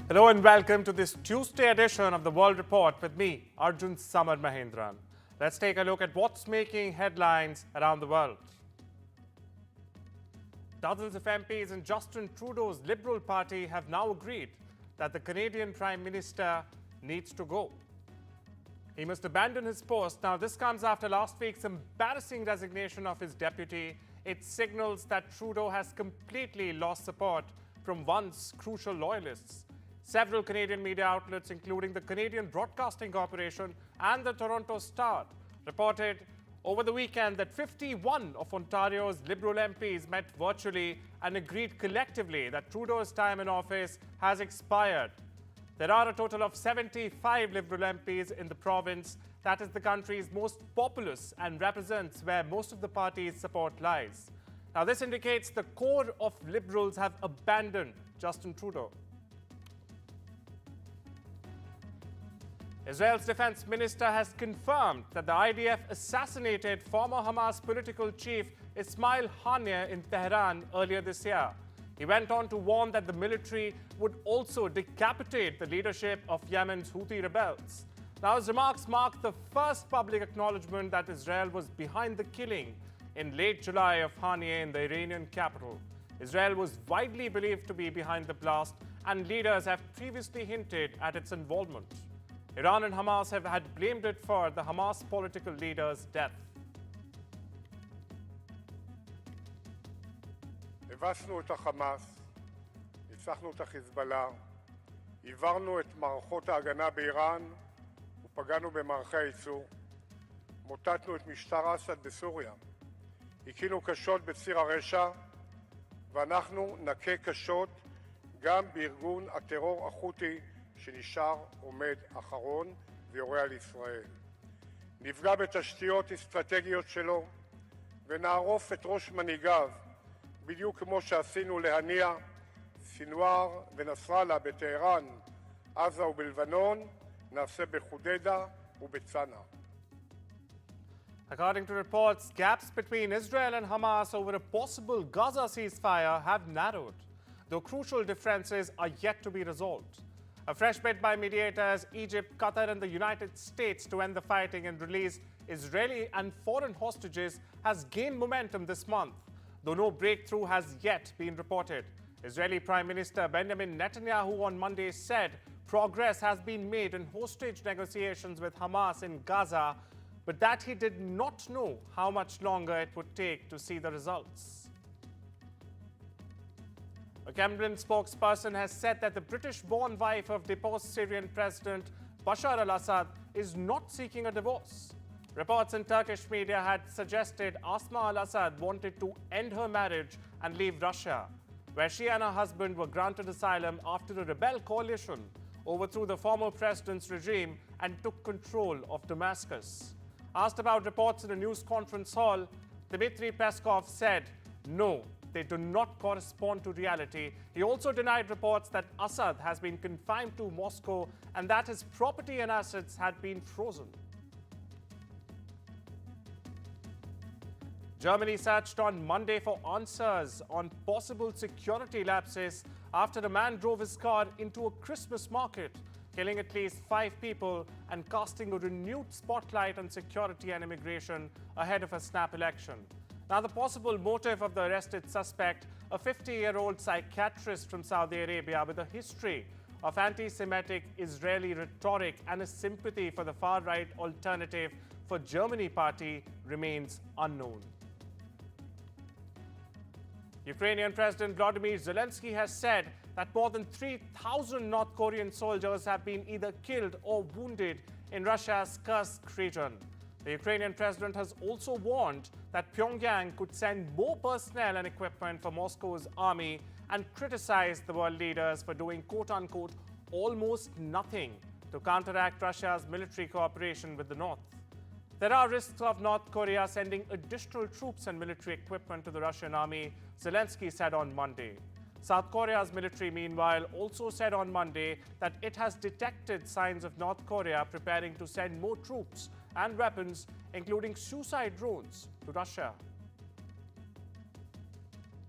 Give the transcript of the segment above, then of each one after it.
Hello and welcome to this Tuesday edition of the World Report with me, Arjun Mahendran. Let's take a look at what's making headlines around the world. Dozens of MPs in Justin Trudeau's Liberal Party have now agreed that the Canadian Prime Minister needs to go. He must abandon his post. Now, this comes after last week's embarrassing resignation of his deputy. It signals that Trudeau has completely lost support from once crucial loyalists. Several Canadian media outlets, including the Canadian Broadcasting Corporation and the Toronto Star, reported over the weekend that 51 of Ontario's Liberal MPs met virtually and agreed collectively that Trudeau's time in office has expired. There are a total of 75 Liberal MPs in the province. That is the country's most populous and represents where most of the party's support lies. Now, this indicates the core of Liberals have abandoned Justin Trudeau. Israel's defense minister has confirmed that the IDF assassinated former Hamas political chief Ismail Haniyeh in Tehran earlier this year. He went on to warn that the military would also decapitate the leadership of Yemen's Houthi rebels. Now, his remarks mark the first public acknowledgement that Israel was behind the killing in late July of Haniyeh in the Iranian capital. Israel was widely believed to be behind the blast, and leaders have previously hinted at its involvement. Iran and Hamas have had blamed it for the Hamas political leader's death. הבסנו את החמאס, ניצחנו את החיזבאללה, עברנו את מערכות ההגנה באיראן ופגענו במערכי הייצור, מוטטנו את משטר אסד בסוריה, הכינו קשות בציר הרשע, ואנחנו נכה קשות גם בארגון הטרור החותי שנשאר עומד אחרון ויורה על ישראל. נפגע בתשתיות אסטרטגיות שלו ונערוף את ראש מנהיגיו בדיוק כמו שעשינו להנייה, סינואר ונסראללה בטהרן, עזה ובלבנון, נעשה בחודדה ובצנע. According to reports, gaps between Israel and Hamas over a possible Gaza ceasefire have narrowed, though crucial differences are yet to be resolved. A fresh bid by mediators, Egypt, Qatar and the United States to end the fighting and release Israeli and foreign hostages has gained momentum this month, though no breakthrough has yet been reported. Israeli Prime Minister Benjamin Netanyahu on Monday said progress has been made in hostage negotiations with Hamas in Gaza, but that he did not know how much longer it would take to see the results. A Kremlin spokesperson has said that the British-born wife of deposed Syrian President Bashar al-Assad is not seeking a divorce. Reports in Turkish media had suggested Asma al-Assad wanted to end her marriage and leave Russia, where she and her husband were granted asylum after a rebel coalition overthrew the former president's regime and took control of Damascus. Asked about reports in a news conference hall, Dmitry Peskov said, no, they do not correspond to reality. He also denied reports that Assad has been confined to Moscow and that his property and assets had been frozen. Germany searched on Monday for answers on possible security lapses after a man drove his car into a Christmas market, killing at least 5 people and casting a renewed spotlight on security and immigration ahead of a snap election. Now, the possible motive of the arrested suspect, a 50-year-old psychiatrist from Saudi Arabia with a history of anti-Semitic Israeli rhetoric and a sympathy for the far-right Alternative for Germany party, remains unknown. Ukrainian President Volodymyr Zelensky has said that more than 3,000 North Korean soldiers have been either killed or wounded in Russia's Kursk region. The Ukrainian president has also warned that Pyongyang could send more personnel and equipment for Moscow's army and criticized the world leaders for doing quote-unquote almost nothing to counteract Russia's military cooperation with the North. There are risks of North Korea sending additional troops and military equipment to the Russian army, Zelensky said on Monday. South Korea's military, meanwhile, also said on Monday that it has detected signs of North Korea preparing to send more troops and weapons, including suicide drones, to Russia.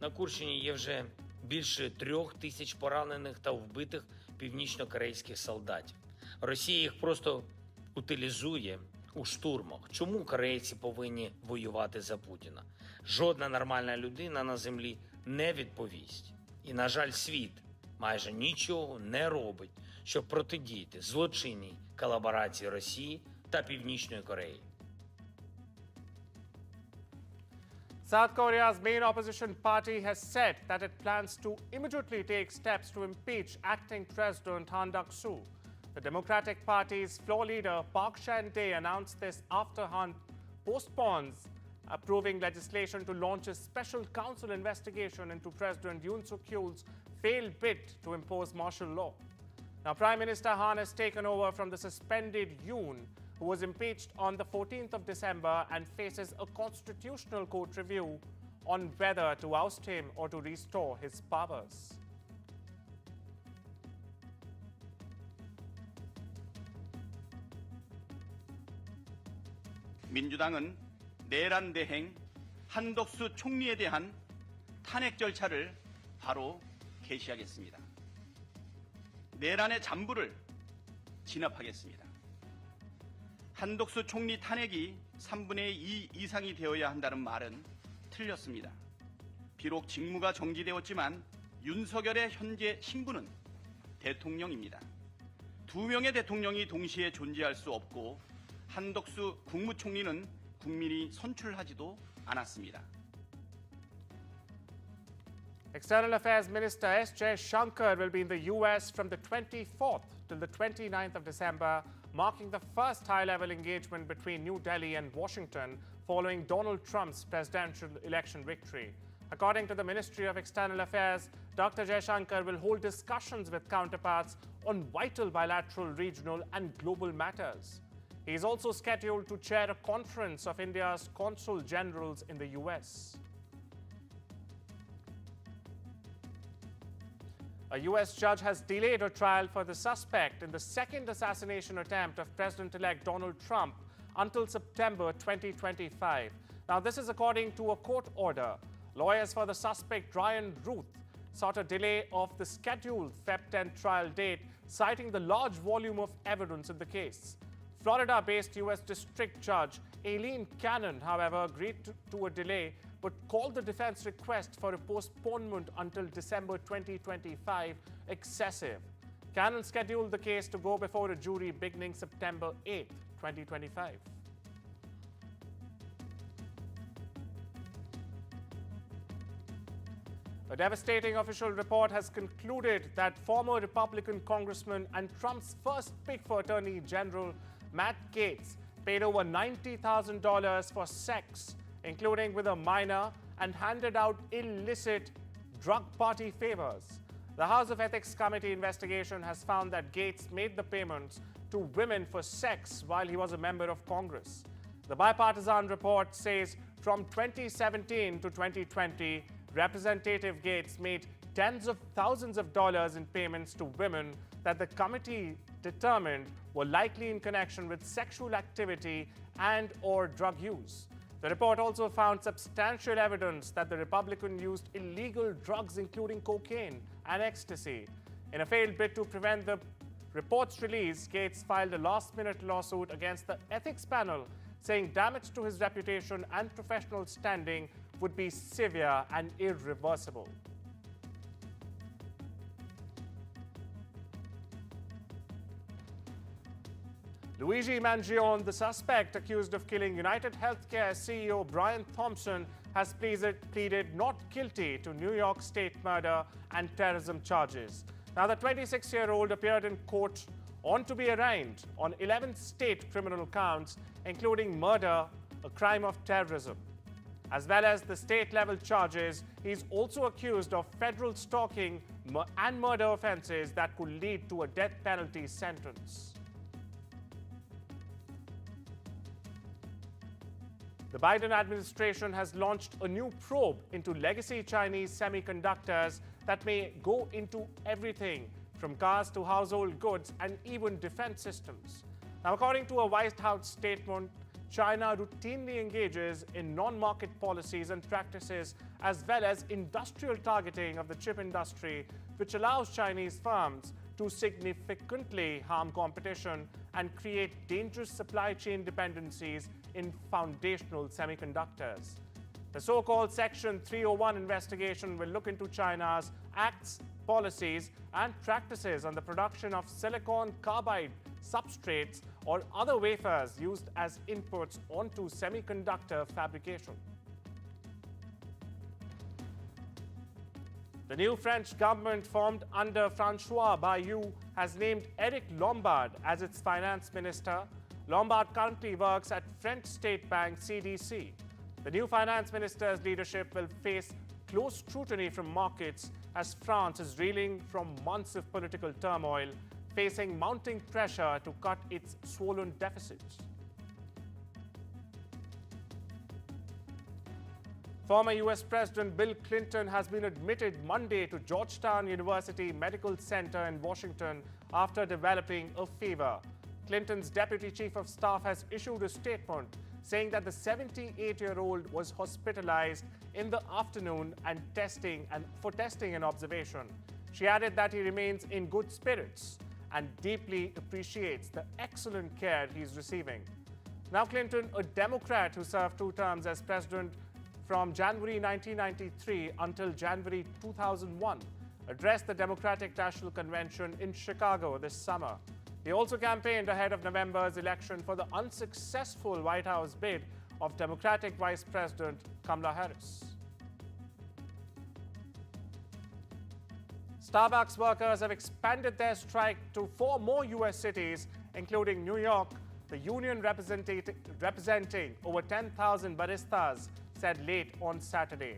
На Курщині є вже більше 3000 поранених та вбитих північно-корейських солдатів. Росія їх просто утилізує у штурмах. Чому корейці повинні воювати за Путіна? Жодна нормальна людина на землі не відповість. І, на жаль, світ майже нічого не робить, щоб протидіяти злочинній колаборації Росії та Північної Кореї. South Korea's main opposition party has said that it plans to immediately take steps to impeach acting President Han Duck-soo. The Democratic Party's floor leader Park Chan-tae announced this after Han postpones approving legislation to launch a special counsel investigation into President Yoon Suk-yeol's failed bid to impose martial law. Now, Prime Minister Han has taken over from the suspended Yoon, who was impeached on the 14th of December and faces a constitutional court review on whether to oust him or to restore his powers. 민주당은 내란 대행 한덕수 총리에 대한 탄핵 절차를 바로 개시하겠습니다. 내란의 잔부를 진압하겠습니다. 한덕수 총리 탄핵이 3분의 2 이상이 되어야 한다는 말은 틀렸습니다. 비록 직무가 정지되었지만 윤석열의 현재 신분은 대통령입니다. 두 명의 대통령이 동시에 존재할 수 없고 한덕수 국무총리는 국민이 선출하지도 않았습니다. External Affairs Minister S. Shankar will be in the US from the 24th till the 29th of December, marking the first high-level engagement between New Delhi and Washington following Donald Trump's presidential election victory. According to the Ministry of External Affairs, Dr. Shankar will hold discussions with counterparts on vital bilateral, regional and global matters. He is also scheduled to chair a conference of India's consul generals in the US. A US judge has delayed a trial for the suspect in the second assassination attempt of President-elect Donald Trump until September 2025. Now, this is according to a court order. Lawyers for the suspect, Ryan Ruth, sought a delay of the scheduled Feb 10 trial date, citing the large volume of evidence in the case. Florida-based US District Judge Aileen Cannon, however, agreed to a delay but called the defense request for a postponement until December 2025 excessive. Cannon scheduled the case to go before a jury beginning September 8, 2025. A devastating official report has concluded that former Republican congressman and Trump's first pick for Attorney General Matt Gaetz paid over $90,000 for sex, including with a minor, and handed out illicit drug party favors. The House of Ethics Committee investigation has found that Gaetz made the payments to women for sex while he was a member of Congress. The bipartisan report says from 2017 to 2020, Representative Gaetz made tens of thousands of dollars in payments to women that the committee determined were likely in connection with sexual activity and or drug use. The report also found substantial evidence that the Republican used illegal drugs including cocaine and ecstasy. In a failed bid to prevent the report's release, Gaetz filed a last-minute lawsuit against the ethics panel, saying damage to his reputation and professional standing would be severe and irreversible. Luigi Mangione, the suspect accused of killing United Healthcare CEO Brian Thompson, has pleaded not guilty to New York State murder and terrorism charges. Now, the 26-year-old appeared in court on to be arraigned on 11 state criminal counts, including murder, a crime of terrorism. As well as the state-level charges, he's also accused of federal stalking and murder offenses that could lead to a death penalty sentence. The Biden administration has launched a new probe into legacy Chinese semiconductors that may go into everything from cars to household goods and even defense systems. Now, according to a White House statement, China routinely engages in non-market policies and practices as well as industrial targeting of the chip industry, which allows Chinese firms to significantly harm competition and create dangerous supply chain dependencies in foundational semiconductors. The so-called Section 301 investigation will look into China's acts, policies, and practices on the production of silicon carbide substrates or other wafers used as inputs onto semiconductor fabrication. The new French government formed under Francois Bayrou has named Eric Lombard as its finance minister. Lombard currently works at French State Bank CDC. The new finance minister's leadership will face close scrutiny from markets as France is reeling from months of political turmoil, facing mounting pressure to cut its swollen deficits. Former U.S. President Bill Clinton has been admitted Monday to Georgetown University Medical Center in Washington after developing a fever. Clinton's deputy chief of staff has issued a statement saying that the 78-year-old was hospitalized in the afternoon for testing and observation. She added that he remains in good spirits and deeply appreciates the excellent care he's receiving. Now Clinton, a Democrat who served 2 terms as president from January 1993 until January 2001, addressed the Democratic National Convention in Chicago this summer. He also campaigned ahead of November's election for the unsuccessful White House bid of Democratic Vice President Kamala Harris. Starbucks workers have expanded their strike to 4 more U.S. cities, including New York. The union representing over 10,000 baristas said late on Saturday.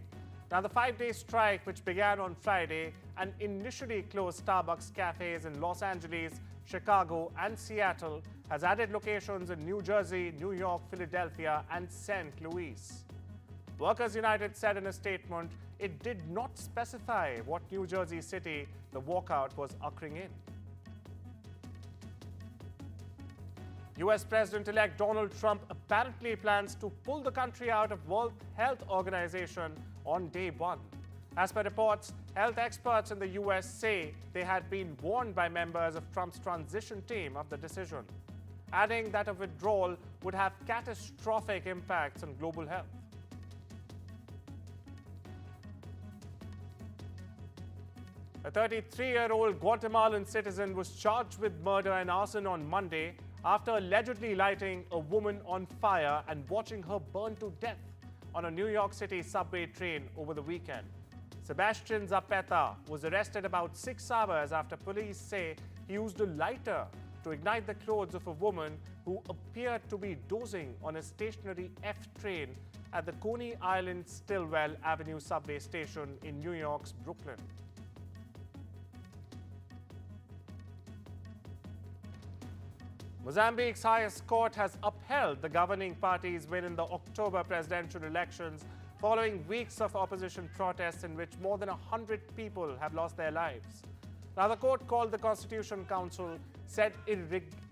Now, the 5-day strike, which began on Friday and initially closed Starbucks cafes in Los Angeles, Chicago, and Seattle, has added locations in New Jersey, New York, Philadelphia, and St. Louis. Workers United said in a statement it did not specify what New Jersey city the walkout was occurring in. U.S. President-elect Donald Trump apparently plans to pull the country out of World Health Organization on day 1. As per reports, health experts in the U.S. say they had been warned by members of Trump's transition team of the decision, adding that a withdrawal would have catastrophic impacts on global health. A 33-year-old Guatemalan citizen was charged with murder and arson on Monday after allegedly lighting a woman on fire and watching her burn to death on a New York City subway train over the weekend. Sebastian Zapata was arrested about 6 hours after police say he used a lighter to ignite the clothes of a woman who appeared to be dozing on a stationary F train at the Coney Island Stillwell Avenue subway station in New York's Brooklyn. Mozambique's highest court has upheld the governing party's win in the October presidential elections following weeks of opposition protests in which more than 100 people have lost their lives. Now, the court called the Constitution Council said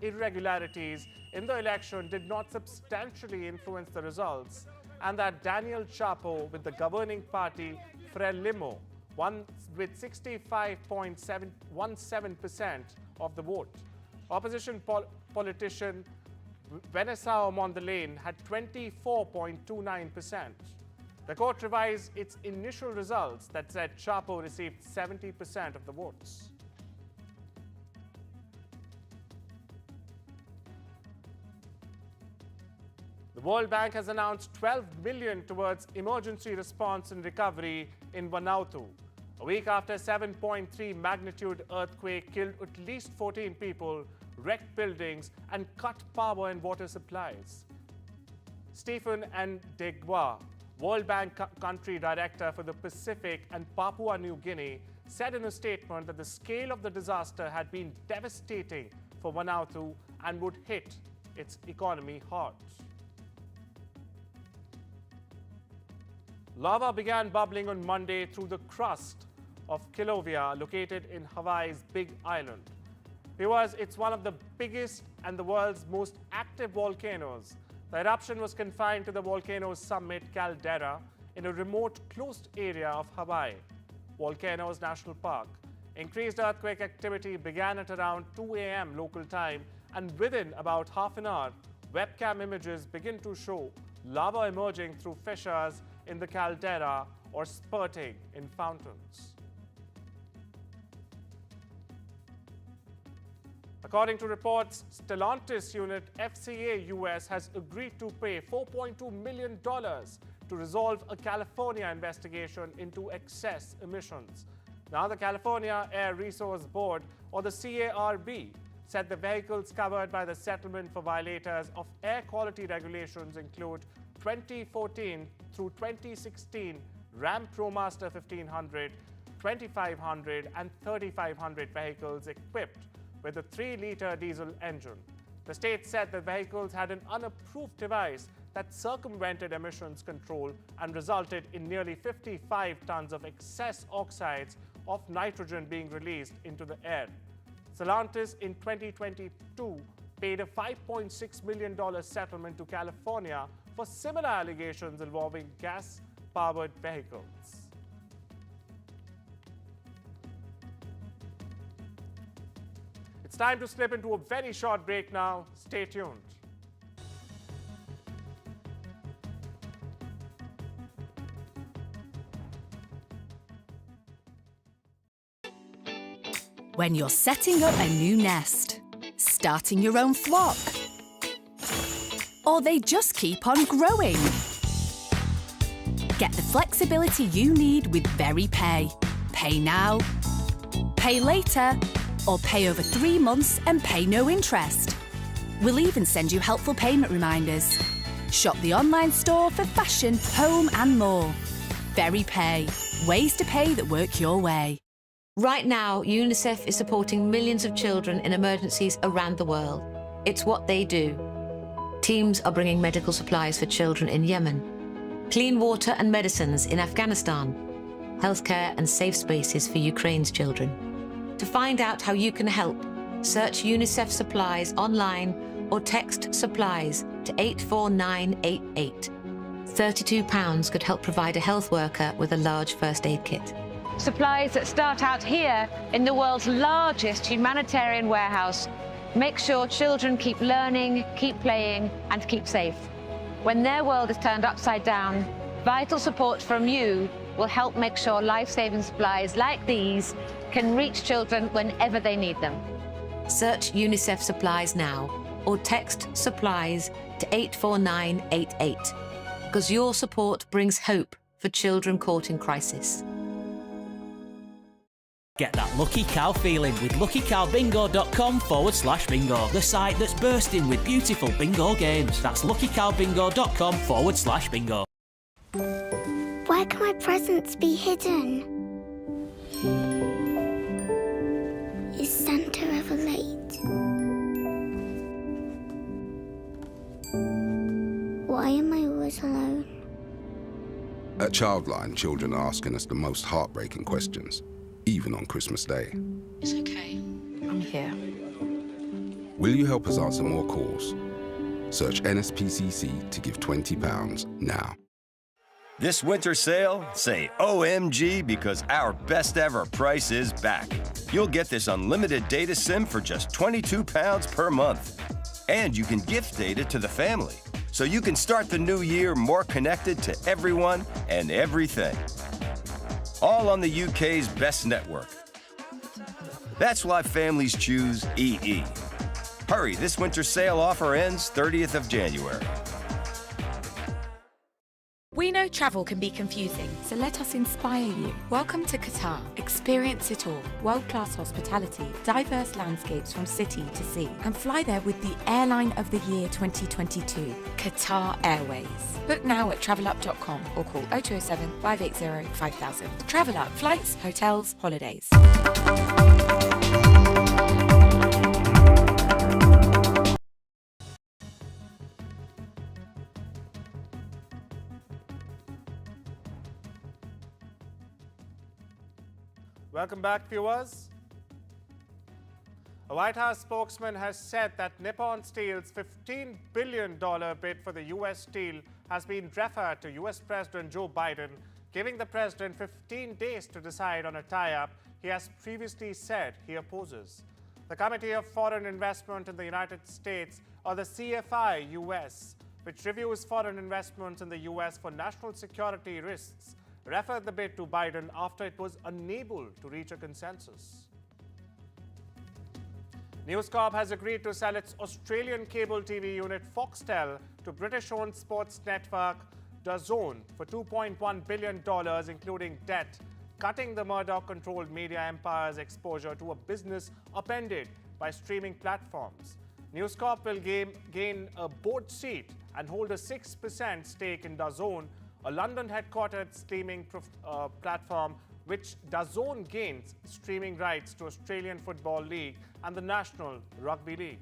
irregularities in the election did not substantially influence the results and that Daniel Chapo with the governing party Frelimo won with 65.17% of the vote. Opposition politician Venessao Mondlane had 24.29%. The court revised its initial results that said Chapo received 70% of the votes. The World Bank has announced $12 million towards emergency response and recovery in Vanuatu, a week after a 7.3 magnitude earthquake killed at least 14 people, wrecked buildings, and cut power and water supplies. Stephen Ndegwa, World Bank Country Director for the Pacific and Papua New Guinea, said in a statement that the scale of the disaster had been devastating for Vanuatu and would hit its economy hard. Lava began bubbling on Monday through the crust of Kilauea, located in Hawaii's Big Island. It's one of the biggest and the world's most active volcanoes. The eruption was confined to the volcano's summit caldera in a remote, closed area of Hawaii, Volcanoes National Park, Increased earthquake activity began at around 2 a.m. local time, and within about half an hour, webcam images begin to show lava emerging through fissures in the caldera or spurting in fountains. According to reports, Stellantis unit FCA US has agreed to pay $4.2 million to resolve a California investigation into excess emissions. Now, the California Air Resource Board, or the CARB, said the vehicles covered by the settlement for violators of air quality regulations include 2014 through 2016 Ram ProMaster 1500, 2500 and 3500 vehicles equipped with a 3-liter diesel engine. The state said the vehicles had an unapproved device that circumvented emissions control and resulted in nearly 55 tons of excess oxides of nitrogen being released into the air. Stellantis in 2022 paid a $5.6 million settlement to California for similar allegations involving gas-powered vehicles. It's time to slip into a very short break now. Stay tuned. When you're setting up a new nest, starting your own flock, or they just keep on growing. Get the flexibility you need with VeryPay. Pay now, pay later, or pay over 3 months and pay no interest. We'll even send you helpful payment reminders. Shop the online store for fashion, home and more. VeryPay. Ways to pay that work your way. Right now, UNICEF is supporting millions of children in emergencies around the world. It's what they do. Teams are bringing medical supplies for children in Yemen, clean water and medicines in Afghanistan, healthcare and safe spaces for Ukraine's children. To find out how you can help, search UNICEF Supplies online or text supplies to 84988. £32 could help provide a health worker with a large first aid kit. Supplies that start out here in the world's largest humanitarian warehouse make sure children keep learning, keep playing, and keep safe. When their world is turned upside down, vital support from you will help make sure life-saving supplies like these can reach children whenever they need them. Search UNICEF Supplies now or text supplies to 84988 because your support brings hope for children caught in crisis. Get that lucky cow feeling with luckycowbingo.com/bingo, the site that's bursting with beautiful bingo games. That's luckycowbingo.com/bingo. Where can my presents be hidden? Is Santa ever late? Why am I always alone? At Childline, children are asking us the most heartbreaking questions, even on Christmas Day. It's okay. I'm here. Will you help us answer more calls? Search NSPCC to give £20 now. This winter sale, say OMG because our best ever price is back. You'll get this unlimited data SIM for just £22 per month. And you can gift data to the family, so you can start the new year more connected to everyone and everything. All on the UK's best network. That's why families choose EE. Hurry, this winter sale offer ends 30th of January. We know travel can be confusing, so let us inspire you. Welcome to Qatar. Experience it all. World-class hospitality, diverse landscapes from city to sea, and fly there with the Airline of the Year 2022, Qatar Airways. Book now at travelup.com or call 0207 580 5000. Travel Up, flights, hotels, holidays. Welcome back, viewers. A White House spokesman has said that Nippon Steel's $15 billion bid for the U.S. Steel has been referred to U.S. President Joe Biden giving the president 15 days to decide on a tie-up he has previously said he opposes. The Committee of Foreign Investment in the United States, or the CFI US, which reviews foreign investments in the US for national security risks, referred the bid to Biden after it was unable to reach a consensus. News Corp has agreed to sell its Australian cable TV unit Foxtel to British-owned sports network DAZN for $2.1 billion, including debt, cutting the Murdoch-controlled media empire's exposure to a business upended by streaming platforms. News Corp will gain a board seat and hold a 6% stake in DAZN, a London-headquartered streaming platform which DAZN gains streaming rights to Australian Football League and the National Rugby League.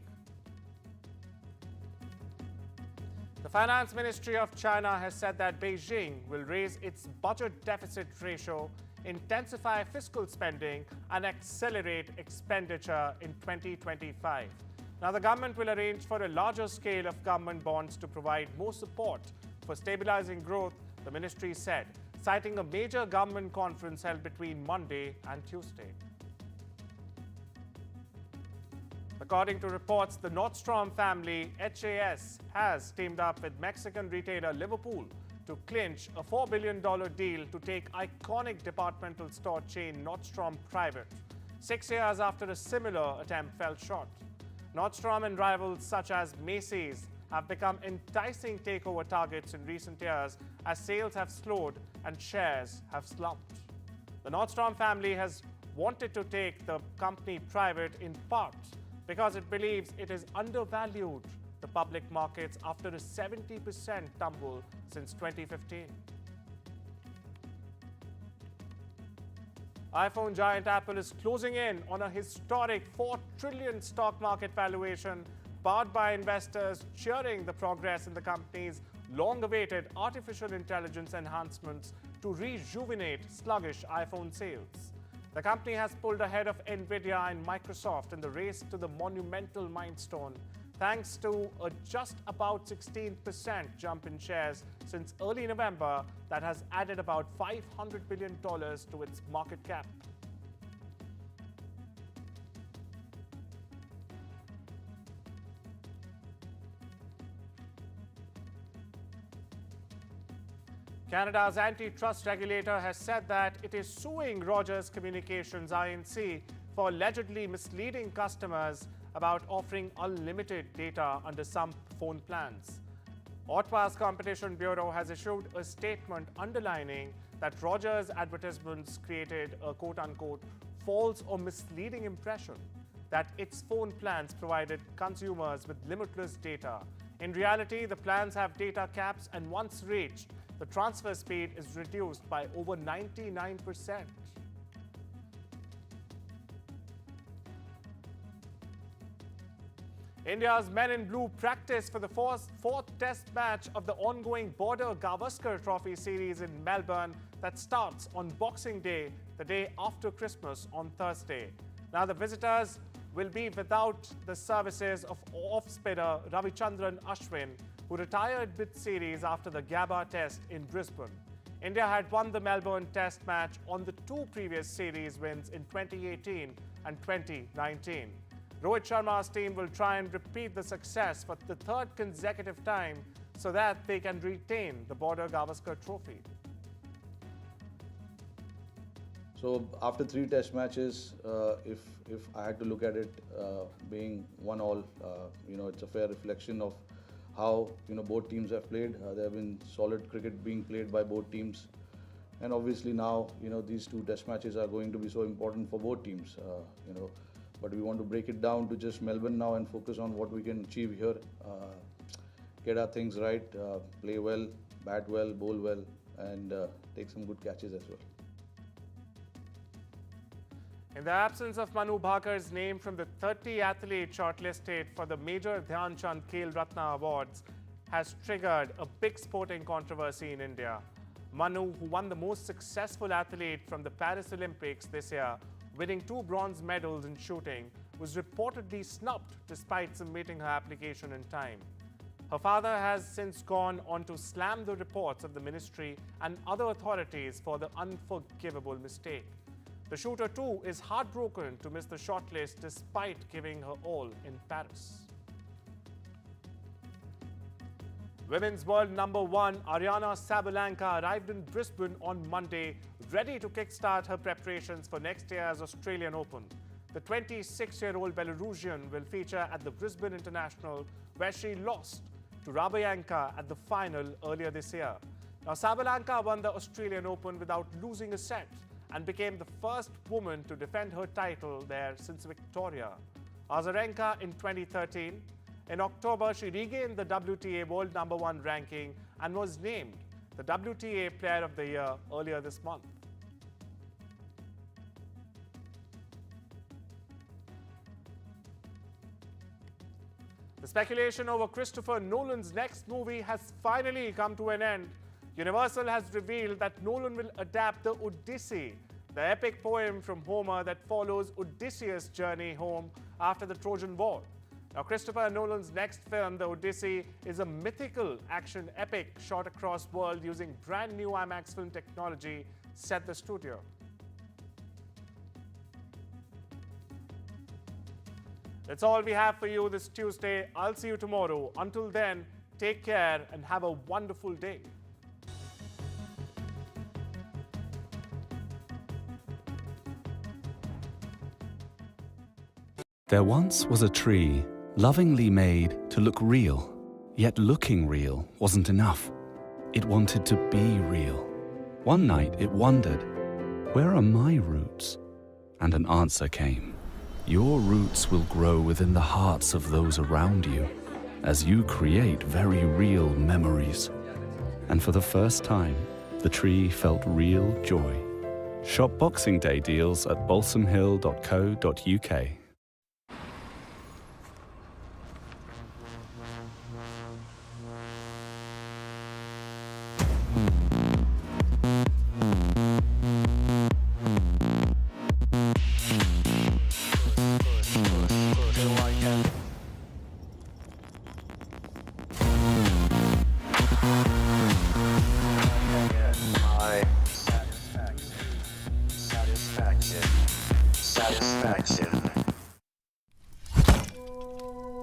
The Finance Ministry of China has said that Beijing will raise its budget deficit ratio, intensify fiscal spending, and accelerate expenditure in 2025. Now, the government will arrange for a larger scale of government bonds to provide more support for stabilizing growth, the ministry said, citing a major government conference held between Monday and Tuesday. According to reports, the Nordstrom family, HAS, has teamed up with Mexican retailer Liverpool to clinch a $4 billion deal to take iconic departmental store chain Nordstrom private, 6 years after a similar attempt fell short. Nordstrom and rivals such as Macy's have become enticing takeover targets in recent years as sales have slowed and shares have slumped. The Nordstrom family has wanted to take the company private in part because it believes it has undervalued the public markets after a 70% tumble since 2015. iPhone giant Apple is closing in on a historic $4 trillion stock market valuation, powered by investors cheering the progress in the company's long-awaited artificial intelligence enhancements to rejuvenate sluggish iPhone sales. The company has pulled ahead of Nvidia and Microsoft in the race to the monumental milestone, thanks to a just about 16% jump in shares since early November that has added about $500 billion to its market cap. Canada's antitrust regulator has said that it is suing Rogers Communications Inc. for allegedly misleading customers about offering unlimited data under some phone plans. Ottawa's Competition Bureau has issued a statement underlining that Rogers' advertisements created a quote-unquote false or misleading impression that its phone plans provided consumers with limitless data. In reality, the plans have data caps, and once reached, the transfer speed is reduced by over 99%. India's men in blue practice for the fourth test match of the ongoing Border Gavaskar Trophy series in Melbourne that starts on Boxing Day, the day after Christmas on Thursday. Now, the visitors will be without the services of off-spinner Ravichandran Ashwin, who retired mid-series after the Gabba test in Brisbane. India had won the Melbourne test match on the two previous series wins in 2018 and 2019. Rohit Sharma's team will try and repeat the success for the third consecutive time so that they can retain the Border Gavaskar Trophy. So after 3 test matches, if I had to look at it being 1-1, it's a fair reflection of how both teams have played. There have been solid cricket being played by both teams, and obviously now these 2 test matches are going to be so important for both teams. But we want to break it down to just Melbourne now and focus on what we can achieve here. Get our things right, play well, bat well, bowl well, and take some good catches as well. In the absence of Manu Bhakar's name from the 30 athletes shortlisted for the Major Dhyan Chand Khel Ratna Awards has triggered a big sporting controversy in India. Manu, who won the most successful athlete from the Paris Olympics this year, winning 2 bronze medals in shooting, was reportedly snubbed despite submitting her application in time. Her father has since gone on to slam the reports of the ministry and other authorities for the unforgivable mistake. The shooter too is heartbroken to miss the shortlist despite giving her all in Paris. Women's world number one Aryna Sabalenka arrived in Brisbane on Monday, ready to kickstart her preparations for next year's Australian Open. The 26-year-old Belarusian will feature at the Brisbane International, where she lost to Rabayanka at the final earlier this year. Now, Sabalenka won the Australian Open without losing a set and became the first woman to defend her title there since Victoria Azarenka in 2013. In October, she regained the WTA World number one ranking and was named the WTA Player of the Year earlier this month. The speculation over Christopher Nolan's next movie has finally come to an end. Universal has revealed that Nolan will adapt the Odyssey, the epic poem from Homer that follows Odysseus' journey home after the Trojan War. Now, Christopher Nolan's next film, The Odyssey, is a mythical action epic shot across world using brand new IMAX film technology, said the studio. That's all we have for you this Tuesday. I'll see you tomorrow. Until then, take care and have a wonderful day. There once was a tree, lovingly made to look real, yet looking real wasn't enough. It wanted to be real. One night it wondered, where are my roots? And an answer came. Your roots will grow within the hearts of those around you as you create very real memories. And for the first time, the tree felt real joy. Shop Boxing Day deals at balsamhill.co.uk.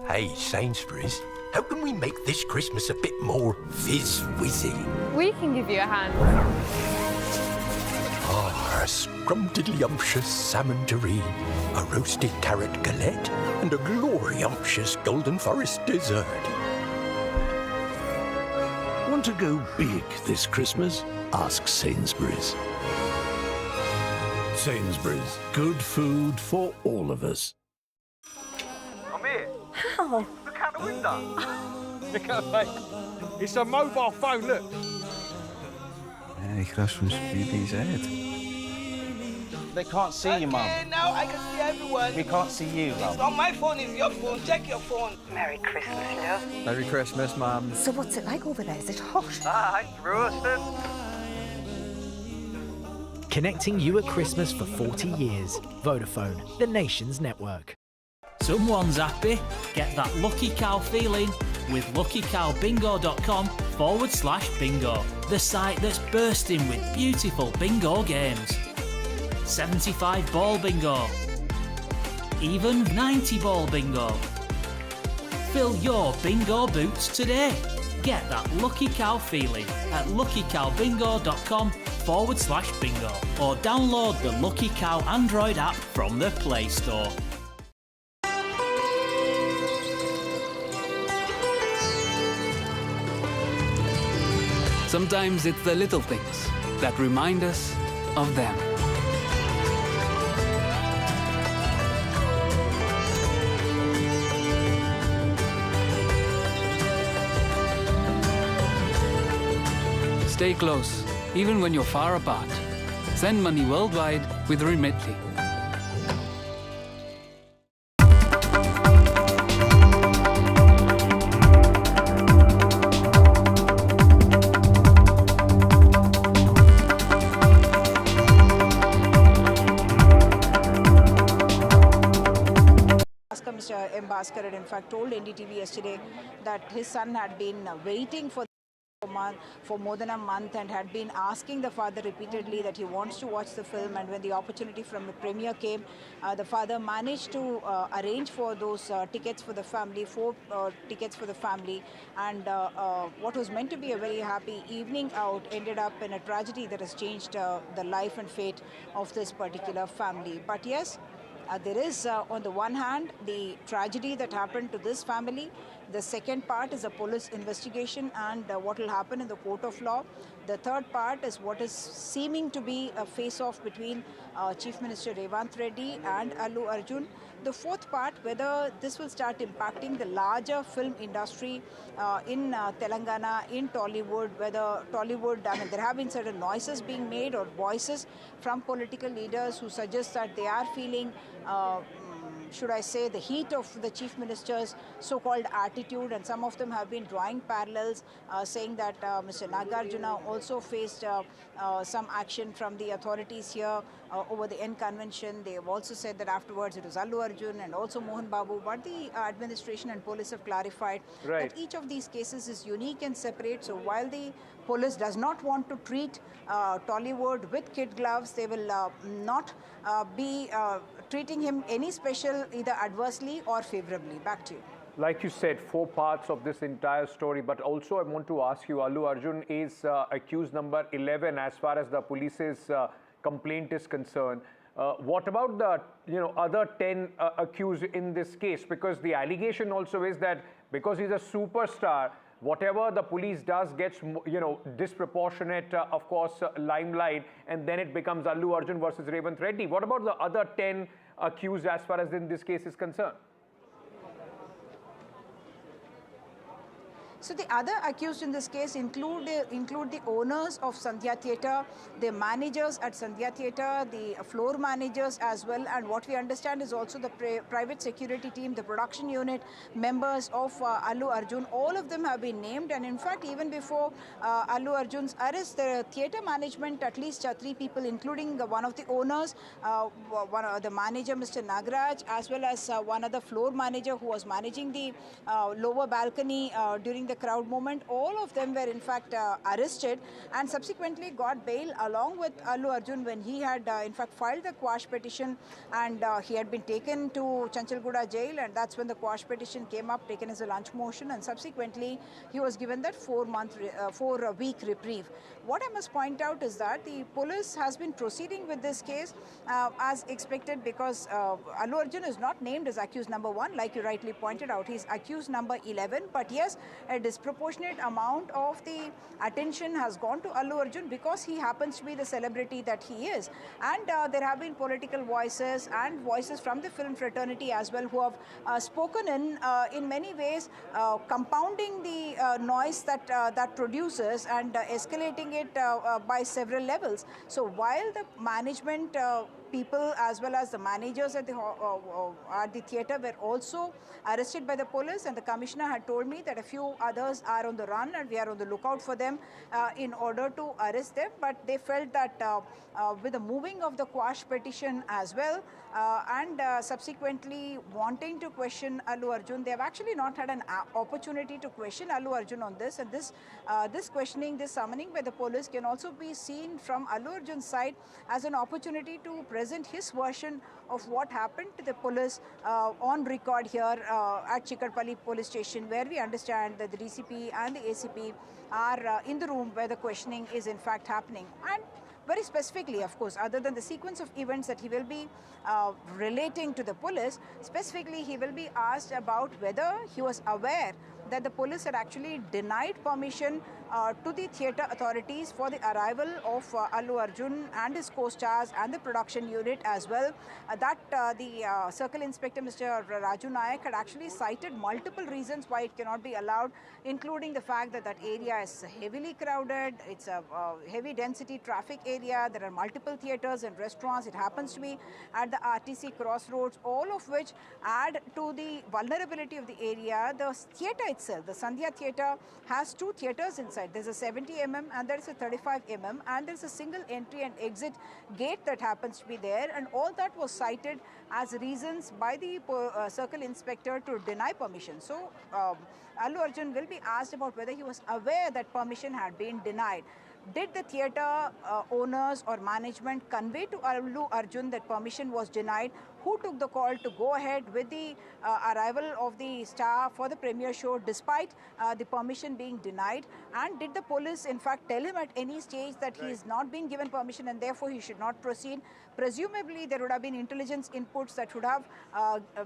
Hey, Sainsbury's, how can we make this Christmas a bit more fizz-whizzy? We can give you a hand. Ah, a scrumptiddly-umptious salmon terrine, a roasted carrot galette, and a glory-umptious golden forest dessert. Want to go big this Christmas? Ask Sainsbury's. Sainsbury's, good food for all of us. How? Look out the window. Look out, mate. It's a mobile phone, look. Yeah, he crashed from Speedy's head. They can't see you, Mum. Now I can see everyone. We can't see you, Mum. It's not my phone, it's your phone. Check your phone. Merry Christmas, love. Merry Christmas, Mum. So what's it like over there? Is it hot? Aye, roasted. Connecting you at Christmas for 40 years. Vodafone, the nation's network. Someone's happy. Get that lucky cow feeling with luckycowbingo.com/bingo, the site that's bursting with beautiful bingo games. 75 ball bingo, even 90 ball bingo. Fill your bingo boots today. Get that lucky cow feeling at luckycowbingo.com/bingo or download the Lucky Cow Android app from the Play Store. Sometimes it's the little things that remind us of them. Stay close, even when you're far apart. Send money worldwide with Remitly. M. Bhaskar had in fact told NDTV yesterday that his son had been waiting for more than a month and had been asking the father repeatedly that he wants to watch the film, and when the opportunity from the premiere came, the father managed to arrange for those tickets for the family, 4 tickets for the family, and what was meant to be a very happy evening out ended up in a tragedy that has changed the life and fate of this particular family. But yes, there is, on the one hand, the tragedy that happened to this family. The second part is a police investigation and what will happen in the court of law. The third part is what is seeming to be a face-off between Chief Minister Revanth Reddy and Allu Arjun. The fourth part, whether this will start impacting the larger film industry in Telangana, in Tollywood, whether Tollywood, I mean, there have been certain noises being made or voices from political leaders who suggest that they are feeling should I say, the heat of the Chief Minister's so-called attitude, and some of them have been drawing parallels, saying that Mr. Nagarjuna also faced some action from the authorities here over the N convention. They have also said that afterwards it was Allu Arjun and also Mohan Babu, but the administration and police have clarified that each of these cases is unique and separate. So while the police does not want to treat Tollywood with kid gloves, they will not be treating him any special, either adversely or favorably. Back to you. Like you said, 4 parts of this entire story, but also I want to ask you, Allu Arjun is accused number 11 as far as the police's complaint is concerned. What about the other 10 accused in this case? Because the allegation also is that because he's a superstar, whatever the police does gets, disproportionate, of course, limelight, and then it becomes Allu Arjun versus Revanth Reddy. What about the other 10 accused as far as in this case is concerned? So the other accused in this case include the owners of Sandhya Theatre, the managers at Sandhya Theatre, the floor managers as well, and what we understand is also the private security team, the production unit members of Allu Arjun. All of them have been named, and in fact even before Allu Arjun's arrest, the theatre management, at least 3 people, including one of the owners, the manager Mr. Nagaraj, as well as one other floor manager who was managing the lower balcony during the crowd movement, all of them were in fact arrested and subsequently got bail along with Allu Arjun when he had in fact filed the quash petition, and he had been taken to Chanchalguda jail, and that's when the quash petition came up, taken as a lunch motion, and subsequently he was given that 4-week reprieve. What I must point out is that the police has been proceeding with this case as expected, because Allu Arjun is not named as accused number 1, like you rightly pointed out. He's accused number 11, but yes, a disproportionate amount of the attention has gone to Allu Arjun because he happens to be the celebrity that he is. And there have been political voices and voices from the film fraternity as well who have spoken in many ways, compounding the noise that produces and escalating it by several levels. So while the management people as well as the managers at the theatre were also arrested by the police, and the commissioner had told me that a few others are on the run and we are on the lookout for them in order to arrest them, but they felt that with the moving of the quash petition as well and subsequently wanting to question Allu Arjun, they have actually not had an opportunity to question Allu Arjun on this, and this questioning, this summoning by the police can also be seen from Allu Arjun's side as an opportunity to present his version of what happened to the police on record here at Chikadpalli police station, where we understand that the DCP and the ACP are in the room where the questioning is in fact happening. And very specifically, of course, other than the sequence of events that he will be relating to the police, specifically he will be asked about whether he was aware that the police had actually denied permission to the theatre authorities for the arrival of Allu Arjun and his co-stars and the production unit as well. The Circle Inspector Mr. Raju Nayak had actually cited multiple reasons why it cannot be allowed, including the fact that that area is heavily crowded, it's a heavy density traffic area. area. There are multiple theatres and restaurants. It happens to be at the RTC crossroads, all of which add to the vulnerability of the area. The theatre itself, the Sandhya Theatre, has two theatres inside. There's a 70 mm and there's a 35 mm, and there's a single entry and exit gate that happens to be there, and all that was cited as reasons by the circle inspector to deny permission. So Allu Arjun will be asked about whether he was aware that permission had been denied. Did the theatre owners or management convey to Allu Arjun that permission was denied? Who took the call to go ahead with the arrival of the star for the premiere show despite the permission being denied? And did the police in fact tell him at any stage that he is not being given permission and therefore he should not proceed? Presumably there would have been intelligence inputs that would have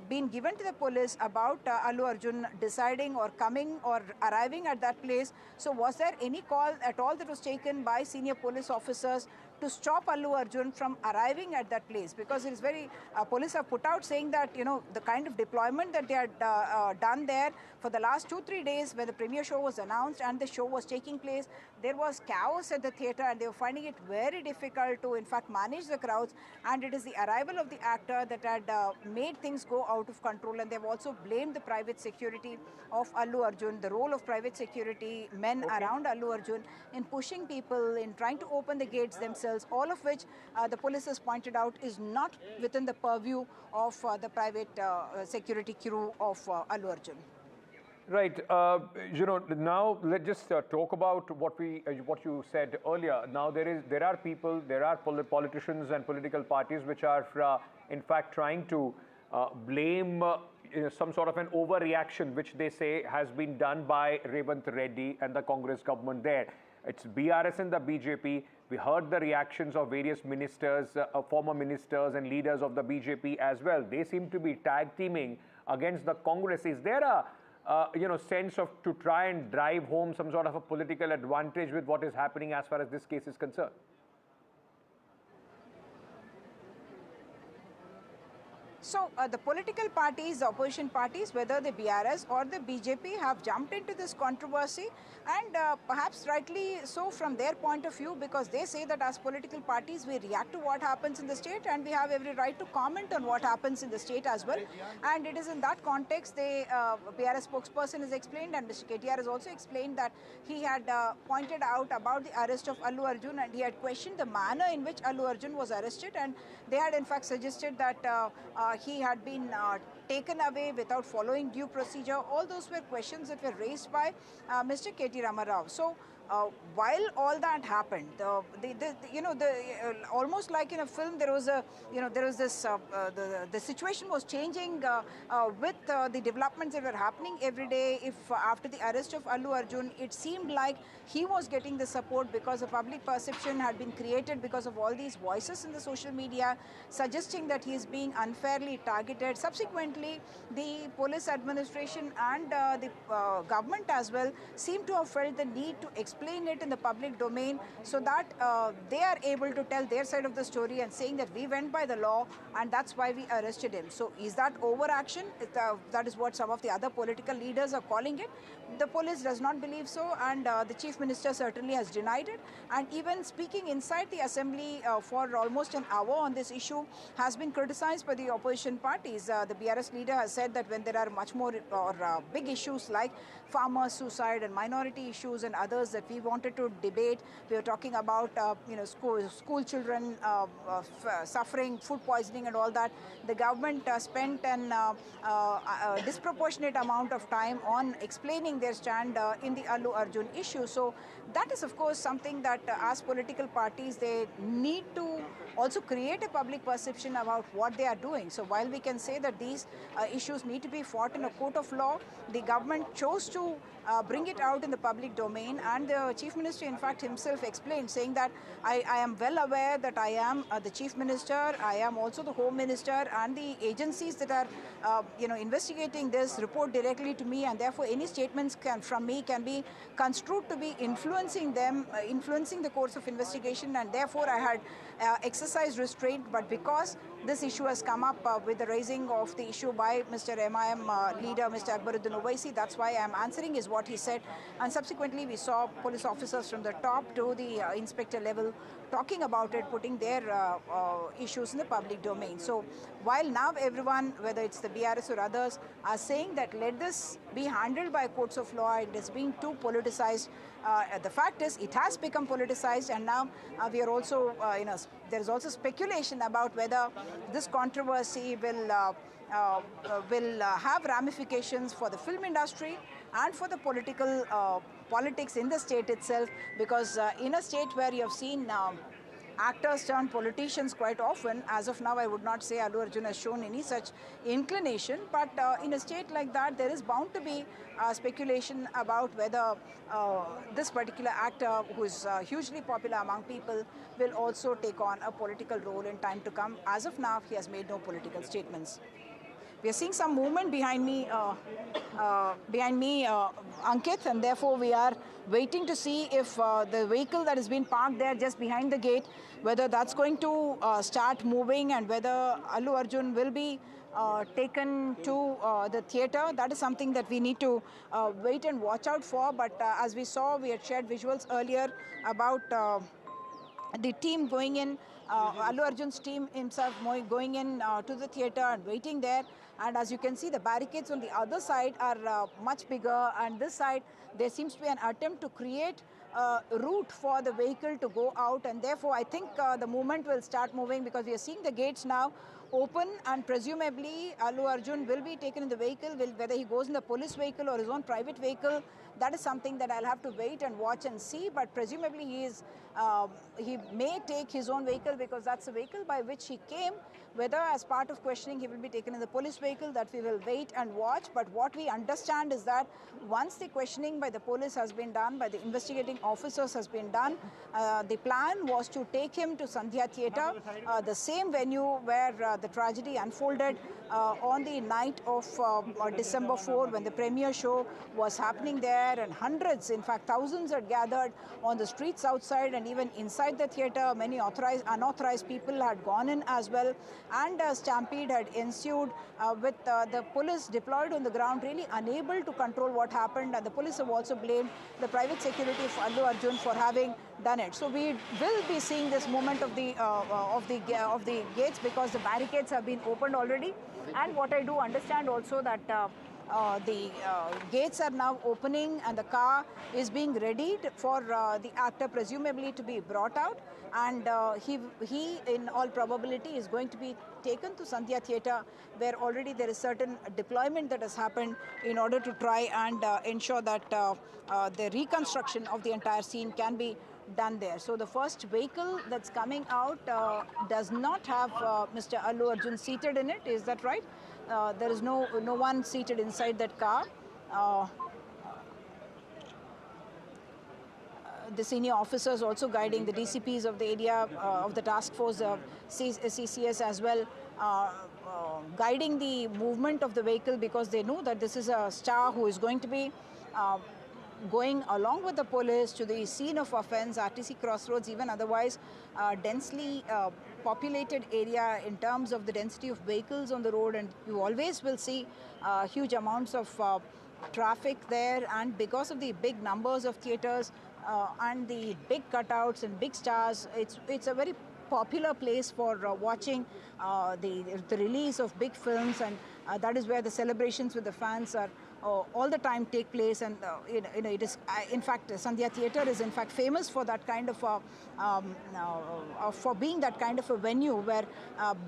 been given to the police about Allu Arjun deciding or coming or arriving at that place. So was there any call at all that was taken by senior police officers to stop Allu Arjun from arriving at that place? Because it is very, police have put out saying that, you know, the kind of deployment that they had done there for the last 2-3 days when the premiere show was announced and the show was taking place, there was chaos at the theatre and they were finding it very difficult to in fact manage the crowds, and it is the arrival of the actor that had made things go out of control, and they've also blamed the private security of Allu Arjun, the role of private security men around Allu Arjun in pushing people, in trying to open the gates themselves, all of which the police has pointed out is not within the purview of the private security crew of Allu Arjun. Right. You know, now let's just talk about what you said earlier. Now there are people, there are politicians and political parties which are in fact trying to blame some sort of an overreaction, which they say has been done by Revant Reddy and the Congress government there. It's BRS and the BJP. We heard the reactions of various ministers, former ministers and leaders of the BJP as well. They seem to be tag teaming against the Congress. Is there a sense of to try and drive home some sort of a political advantage with what is happening as far as this case is concerned? So the political parties, the opposition parties, whether the BRS or the BJP, have jumped into this controversy, and perhaps rightly so from their point of view, because they say that as political parties we react to what happens in the state and we have every right to comment on what happens in the state as well. And it is in that context the BRS spokesperson has explained, and Mr. KTR has also explained, that he had pointed out about the arrest of Allu Arjun, and he had questioned the manner in which Allu Arjun was arrested, and they had in fact suggested that he had been taken away without following due procedure. All those were questions that were raised by Mr. K.T. Ramarao. So while all that happened, almost like in a film, there was this the situation was changing with the developments that were happening every day. If after the arrest of Allu Arjun, it seemed like he was getting the support because a public perception had been created because of all these voices in the social media suggesting that he is being unfairly targeted. Subsequently, the police administration and the government as well seem to have felt the need to explain it in the public domain so that they are able to tell their side of the story and saying that we went by the law and that's why we arrested him. So is that overaction? That is what some of the other political leaders are calling it. The police does not believe so, and the Chief Minister certainly has denied it. And even speaking inside the Assembly for almost an hour on this issue has been criticized by the opposition parties. The BRS leader has said that when there are much more big issues like farmer suicide and minority issues and others that we wanted to debate, we were talking about school children suffering food poisoning and all that. The government spent an disproportionate amount of time on explaining their stand in the Allu Arjun issue. So that is of course something that as political parties they need to also create a public perception about what they are doing. So while we can say that these issues need to be fought in a court of law, the government chose to bring it out in the public domain, and the Chief Minister in fact himself explained, saying that I am well aware that I am the Chief Minister, I am also the Home Minister, and the agencies that are investigating this report directly to me, and therefore any statements from me can be construed to be influencing them, influencing the course of investigation, and therefore I had exercised restraint. But because this issue has come up with the raising of the issue by Mr. MIM leader, Mr. Akbaruddin Owaisi. That's why I'm answering is what he said. And subsequently, we saw police officers from the top to the inspector level talking about it, putting their issues in the public domain. So while now everyone, whether it's the BRS or others, are saying that let this be handled by courts of law, it is being too politicized. The fact is, it has become politicized, and now we are also, there is also speculation about whether this controversy will have ramifications for the film industry and for the politics in the state itself, because in a state where you have seen actors turn politicians quite often, as of now I would not say Allu Arjun has shown any such inclination, but in a state like that there is bound to be speculation about whether this particular actor, who is hugely popular among people, will also take on a political role in time to come. As of now, he has made no political statements. We are seeing some movement behind me, Ankit, and therefore we are waiting to see if the vehicle that has been parked there just behind the gate, whether that's going to start moving and whether Allu Arjun will be taken to the theatre. That is something that we need to wait and watch out for. But as we saw, we had shared visuals earlier about the team going in, Allu Arjun's team himself going in to the theatre and waiting there. And as you can see, the barricades on the other side are much bigger, and this side there seems to be an attempt to create a route for the vehicle to go out, and therefore I think the movement will start moving, because we are seeing the gates now open, and presumably Allu Arjun will be taken in the vehicle. Whether he goes in the police vehicle or his own private vehicle, that is something that I'll have to wait and watch and see. But presumably he may take his own vehicle, because that's the vehicle by which he came. Whether as part of questioning he will be taken in the police vehicle, that we will wait and watch. But what we understand is that once the questioning by the police has been done, by the investigating officers has been done, the plan was to take him to Sandhya Theatre, the same venue where the tragedy unfolded on the night of December 4, when the premiere show was happening there, and hundreds, in fact thousands, had gathered on the streets outside and even inside the theatre. Many unauthorized people had gone in as well, and a stampede had ensued with the police deployed on the ground, really unable to control what happened. And the police have also blamed the private security of Allu Arjun for having done it. So we will be seeing this movement of the gates, because the barricades have been opened already. And what I do understand also that the gates are now opening and the car is being readied for the actor presumably to be brought out, and he in all probability is going to be taken to Sandhya Theatre, where already there is certain deployment that has happened in order to try and ensure that the reconstruction of the entire scene can be done there. So the first vehicle that's coming out does not have Mr. Allu Arjun seated in it. Is that right? There is no one seated inside that car. The senior officers also guiding, the DCPs of the area of the task force, CCS as well, guiding the movement of the vehicle, because they know that this is a star who is going to be going along with the police to the scene of offense, RTC Crossroads, even otherwise densely populated area in terms of the density of vehicles on the road, and you always will see huge amounts of traffic there. And because of the big numbers of theatres and the big cutouts and big stars, it's a very popular place for watching the release of big films, and that is where the celebrations with the fans are all the time take place. And it is in fact, Sandhya Theatre is in fact famous for that kind of for being that kind of a venue where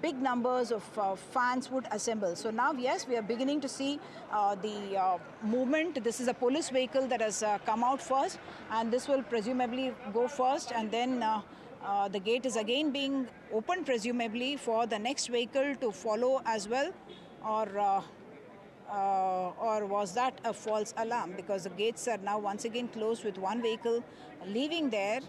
big numbers of fans would assemble. So now, yes, we are beginning to see the movement. This is a police vehicle that has come out first, and this will presumably go first, and then the gate is again being opened presumably for the next vehicle to follow as well, or was that a false alarm? Because the gates are now once again closed with one vehicle leaving there.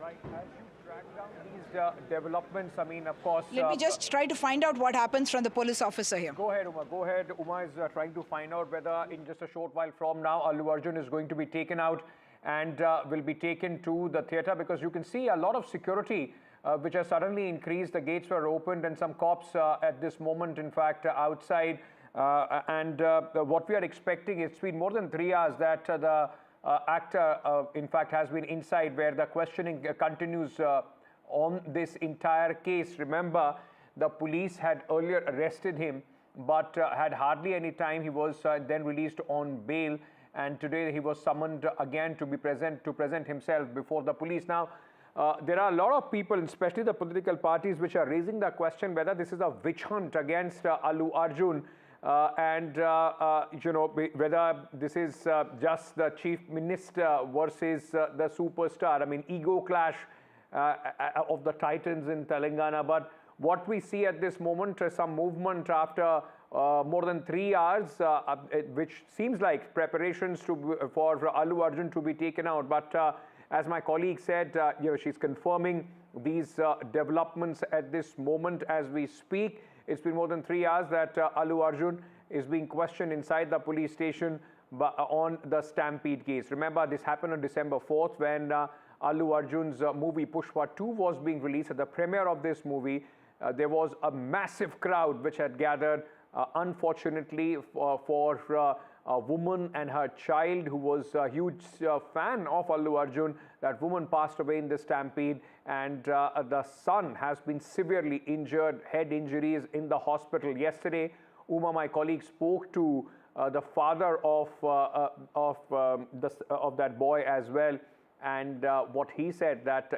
Right, as you track down these developments, I mean, of course... Let me just try to find out what happens from the police officer here. Go ahead, Uma. Go ahead. Uma is trying to find out whether in just a short while from now, Allu Arjun is going to be taken out and will be taken to the theatre, because you can see a lot of security which has suddenly increased. The gates were opened and some cops at this moment, in fact, outside. What we are expecting, it's been more than 3 hours that the actor, in fact, has been inside, where the questioning continues on this entire case. Remember, the police had earlier arrested him, but had hardly any time. He was then released on bail, and today he was summoned again to present himself before the police. Now, there are a lot of people, especially the political parties, which are raising the question whether this is a witch hunt against Allu Arjun, whether this is just the chief minister versus the superstar. I mean, ego clash of the titans in Telangana. But what we see at this moment is some movement after more than 3 hours, which seems like preparations for Allu Arjun to be taken out. But as my colleague said, she's confirming these developments at this moment as we speak. It's been more than 3 hours that Allu Arjun is being questioned inside the police station on the Stampede case. Remember, this happened on December 4th when Allu Arjun's movie Pushpa 2 was being released. At the premiere of this movie, there was a massive crowd which had gathered, unfortunately, for a woman and her child who was a huge fan of Allu Arjun. That woman passed away in the stampede, and the son has been severely injured, head injuries, in the hospital. Yesterday, Uma, my colleague, spoke to the father of that boy as well, and what he said, that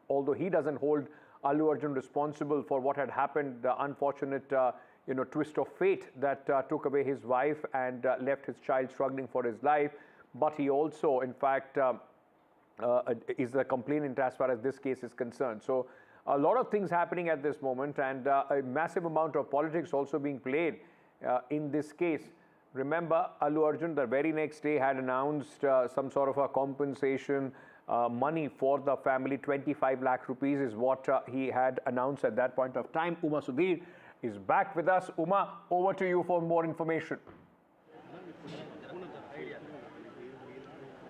although he doesn't hold Allu Arjun responsible for what had happened, the unfortunate twist of fate that took away his wife and left his child struggling for his life, but he also, in fact, is the complainant as far as this case is concerned. So a lot of things happening at this moment, and a massive amount of politics also being played in this case. Remember, Allu Arjun the very next day had announced some sort of a compensation money for the family. 25 lakh rupees is what he had announced at that point of time. Uma Sudhir is back with us. Uma, over to you for more information.